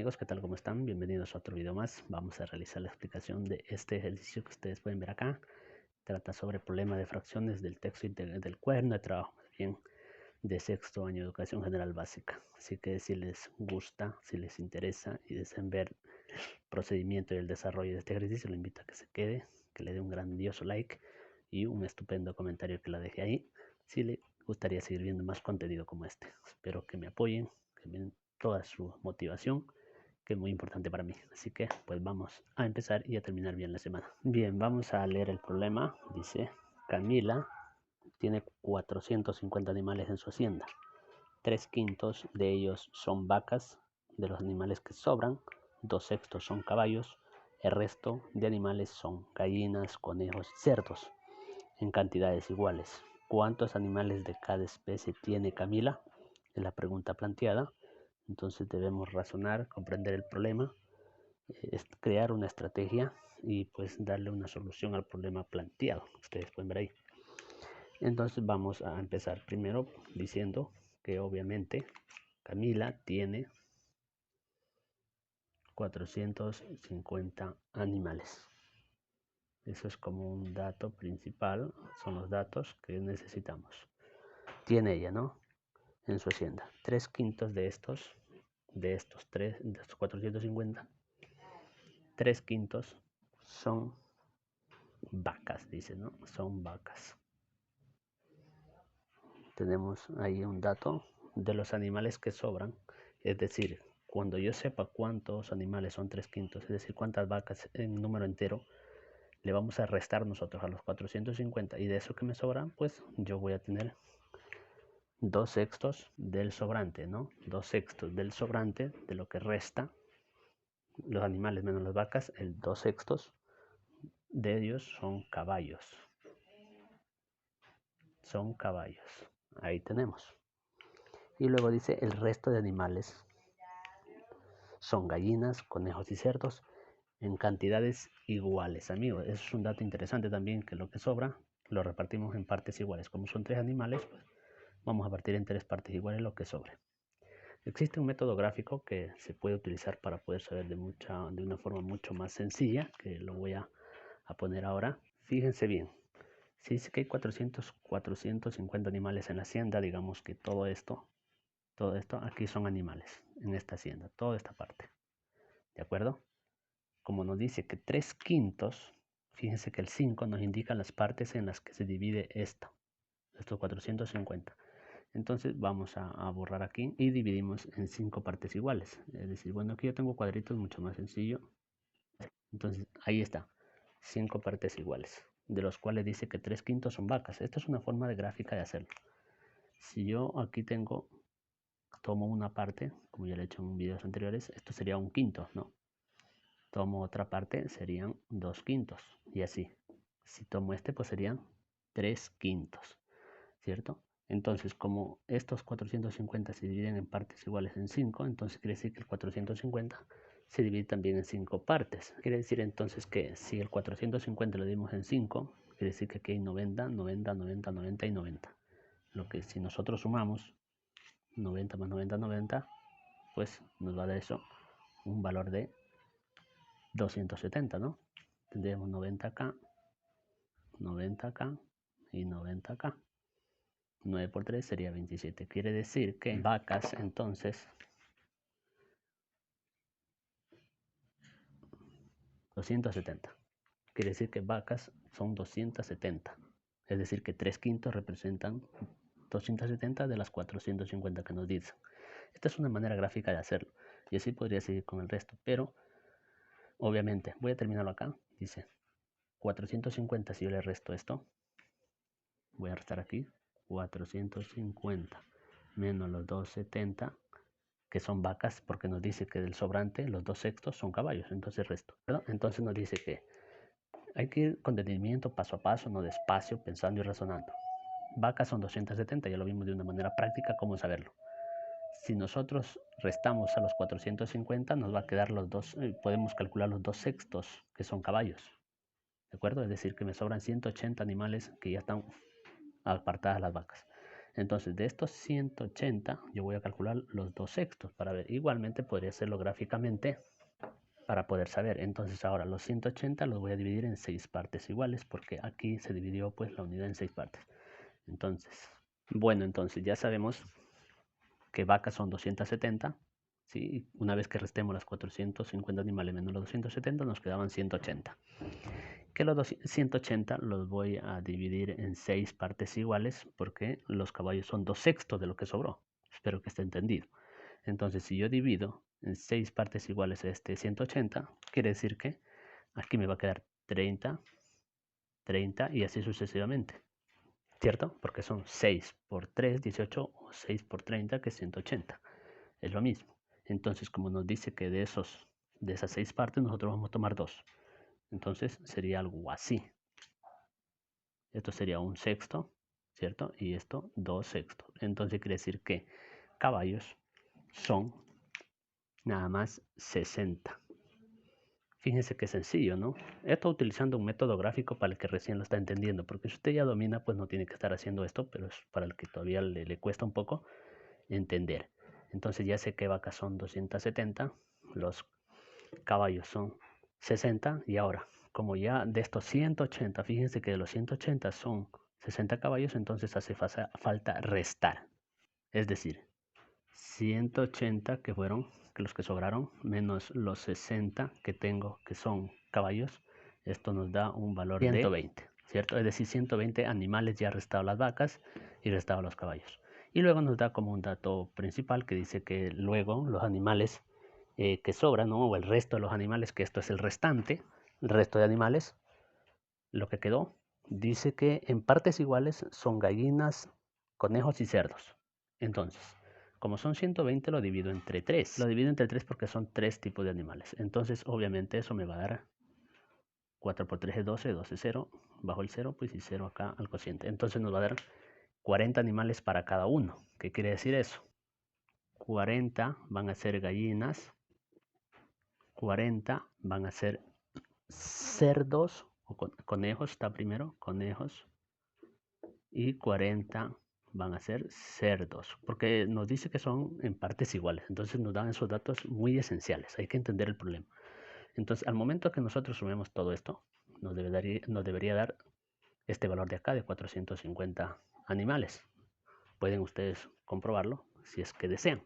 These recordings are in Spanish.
amigos, ¿qué tal? ¿Cómo están? Bienvenidos a otro video más. Vamos a realizar la explicación de este ejercicio que ustedes pueden ver acá. Trata sobre el problema de fracciones del texto del cuaderno de trabajo, más bien de sexto año de educación general básica. Así que si les gusta, si les interesa y desean ver el procedimiento y el desarrollo de este ejercicio, lo invito a que se quede, que le dé un grandioso like y un estupendo comentario que la deje ahí. Si le gustaría seguir viendo más contenido como este. Espero que me apoyen, que me den toda su motivación, que es muy importante para mí. Así que pues vamos a empezar y a terminar bien la semana. Bien, vamos a leer el problema. Dice: Camila tiene 450 animales en su hacienda. 3/5 de ellos son vacas. De los animales que sobran, 2/6 son caballos. El resto de animales son gallinas, conejos y cerdos, en cantidades iguales. ¿Cuántos animales de cada especie tiene Camila? Es la pregunta planteada. Entonces debemos razonar, comprender el problema, crear una estrategia y pues darle una solución al problema planteado. Ustedes pueden ver ahí. Entonces vamos a empezar primero diciendo que obviamente Camila tiene 450 animales. Eso es como un dato principal, son los datos que necesitamos. Tiene ella, ¿no? En su hacienda. 3/5 de estos 450, 3/5 son vacas, dice, ¿no? Son vacas. Tenemos ahí un dato de los animales que sobran, es decir, cuando yo sepa cuántos animales son 3/5, es decir, cuántas vacas en número entero, le vamos a restar nosotros a los 450 y de eso que me sobra, pues yo voy a tener 2/6 del sobrante, ¿no? 2/6 del sobrante de lo que resta, los animales menos las vacas, el 2/6 de ellos son caballos. Son caballos. Ahí tenemos. Y luego dice el resto de animales son gallinas, conejos y cerdos en cantidades iguales, amigos. Eso es un dato interesante también, que lo que sobra lo repartimos en partes iguales. Como son 3 animales, pues vamos a partir en 3 partes iguales lo que sobre. Existe un método gráfico que se puede utilizar para poder saber de una forma mucho más sencilla, que lo voy a poner ahora. Fíjense bien, si dice que hay 450 animales en la hacienda, digamos que todo esto aquí son animales en esta hacienda, toda esta parte, ¿de acuerdo? Como nos dice que 3/5, fíjense que el 5 nos indica las partes en las que se divide estos 450. Entonces vamos a borrar aquí y dividimos en 5 partes iguales. Es decir, bueno, aquí yo tengo cuadritos, mucho más sencillo. Entonces ahí está, 5 partes iguales, de los cuales dice que 3/5 son vacas. Esta es una forma de gráfica de hacerlo. Si yo aquí tomo una parte, como ya lo he hecho en videos anteriores, esto sería 1/5, ¿no? Tomo otra parte, serían 2/5, y así. Si tomo este, pues serían 3/5, ¿cierto? Entonces, como estos 450 se dividen en partes iguales en 5, entonces quiere decir que el 450 se divide también en 5 partes. Quiere decir entonces que si el 450 lo dividimos en 5, quiere decir que aquí hay 90, 90, 90, 90 y 90. Lo que si nosotros sumamos 90 más 90, 90, pues nos va a dar eso un valor de 270, ¿no? Tendríamos 90 acá, 90 acá y 90 acá. 9 por 3 sería 27. Quiere decir que vacas, entonces, 270. Quiere decir que vacas son 270. Es decir, que 3/5 representan 270 de las 450 que nos dicen. Esta es una manera gráfica de hacerlo. Y así podría seguir con el resto. Pero, obviamente, voy a terminarlo acá. Dice 450, si yo le resto esto, voy a restar aquí 450 menos los 270, que son vacas, porque nos dice que del sobrante los 2/6 son caballos, entonces resto, ¿verdad? Entonces nos dice que hay que ir con detenimiento, paso a paso, no despacio, pensando y razonando. Vacas son 270, ya lo vimos de una manera práctica cómo saberlo. Si nosotros restamos a los 450, nos va a quedar podemos calcular los 2/6, que son caballos, ¿de acuerdo? Es decir, que me sobran 180 animales que ya están apartadas las vacas. Entonces de estos 180 yo voy a calcular los 2 sextos para ver. Igualmente podría hacerlo gráficamente para poder saber. Entonces ahora los 180 los voy a dividir en 6 partes iguales porque aquí se dividió pues la unidad en 6 partes. Entonces, bueno, entonces ya sabemos que vacas son 270. ¿Sí? Una vez que restemos las 450 animales menos los 270 nos quedaban 180. Que los 180 los voy a dividir en 6 partes iguales porque los caballos son 2 sextos de lo que sobró. Espero que esté entendido. Entonces si yo divido en 6 partes iguales a este 180, quiere decir que aquí me va a quedar 30, 30 y así sucesivamente. ¿Cierto? Porque son 6 por 3, 18 o 6 por 30 que es 180. Es lo mismo. Entonces como nos dice que de esas 6 partes nosotros vamos a tomar 2. Entonces sería algo así. Esto sería un sexto, ¿cierto? Y esto 2 sextos. Entonces quiere decir que caballos son nada más 60. Fíjense qué sencillo, ¿no? Esto utilizando un método gráfico para el que recién lo está entendiendo, porque si usted ya domina, pues no tiene que estar haciendo esto, pero es para el que todavía le cuesta un poco entender. Entonces ya sé que vacas son 270, los caballos son 60 y ahora, como ya de estos 180, fíjense que de los 180 son 60 caballos, entonces hace falta restar. Es decir, 180 que fueron los que sobraron menos los 60 que tengo que son caballos, esto nos da un valor 120, ¿cierto? Es decir, 120 animales ya restado las vacas y restado los caballos. Y luego nos da como un dato principal que dice que luego los animales que sobran, ¿no? O el resto de los animales, que esto es el restante, el resto de animales, lo que quedó, dice que en partes iguales son gallinas, conejos y cerdos. Entonces, como son 120, lo divido entre 3. Lo divido entre 3 porque son 3 tipos de animales. Entonces, obviamente, eso me va a dar 4 por 3 es 12, 12 es 0, bajo el 0, pues y 0 acá al cociente. Entonces nos va a dar 40 animales para cada uno. ¿Qué quiere decir eso? 40 van a ser gallinas, 40 van a ser cerdos, o conejos está primero, conejos, y 40 van a ser cerdos, porque nos dice que son en partes iguales, entonces nos dan esos datos muy esenciales, hay que entender el problema. Entonces al momento que nosotros sumemos todo esto, nos debería dar este valor de acá de 450 animales. Pueden ustedes comprobarlo si es que desean.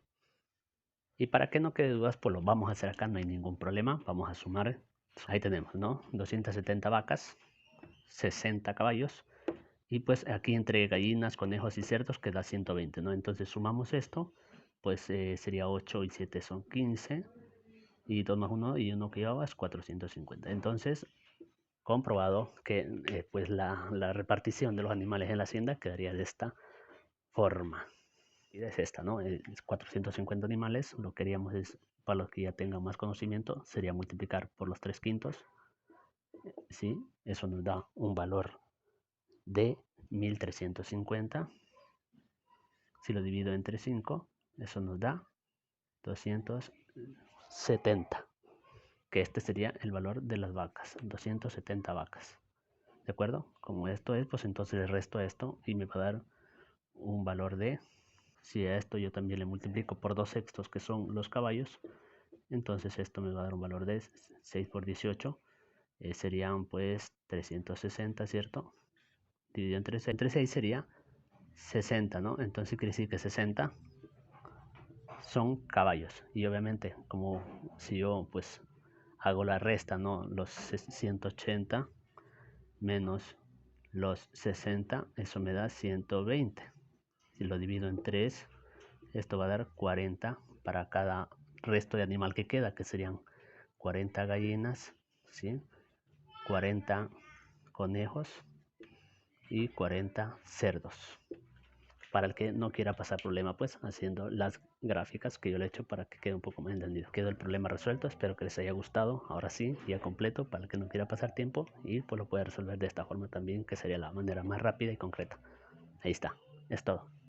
Y para que no quede dudas, pues lo vamos a hacer acá, no hay ningún problema, vamos a sumar, ahí tenemos, ¿no? 270 vacas, 60 caballos, y pues aquí entre gallinas, conejos y cerdos queda 120, ¿no? Entonces sumamos esto, pues sería 8 y 7 son 15, y 2 más 1 y 1 que llevaba es 450. Entonces, comprobado que pues la repartición de los animales en la hacienda quedaría de esta forma. Y es esta, ¿no? 450 animales, lo que haríamos es, para los que ya tengan más conocimiento, sería multiplicar por los 3 quintos, ¿sí? Eso nos da un valor de 1350. Si lo divido entre 5, eso nos da 270, que este sería el valor de las vacas, 270 vacas. ¿De acuerdo? Como esto es, pues entonces el resto de esto y me va a dar un valor de, si a esto yo también le multiplico por 2 sextos que son los caballos, entonces esto me va a dar un valor de 6 por 18, serían pues 360, ¿cierto? Dividido entre 6 sería 60, ¿no? Entonces quiere decir que 60 son caballos. Y obviamente, como si yo pues hago la resta, ¿no? Los 180 menos los 60, eso me da 120. Si lo divido en 3, esto va a dar 40 para cada resto de animal que queda, que serían 40 gallinas, ¿sí? 40 conejos y 40 cerdos. Para el que no quiera pasar problema, pues haciendo las gráficas que yo le he hecho para que quede un poco más entendido. Quedó el problema resuelto, espero que les haya gustado. Ahora sí, ya completo, para el que no quiera pasar tiempo y pues lo puede resolver de esta forma también, que sería la manera más rápida y concreta. Ahí está, es todo.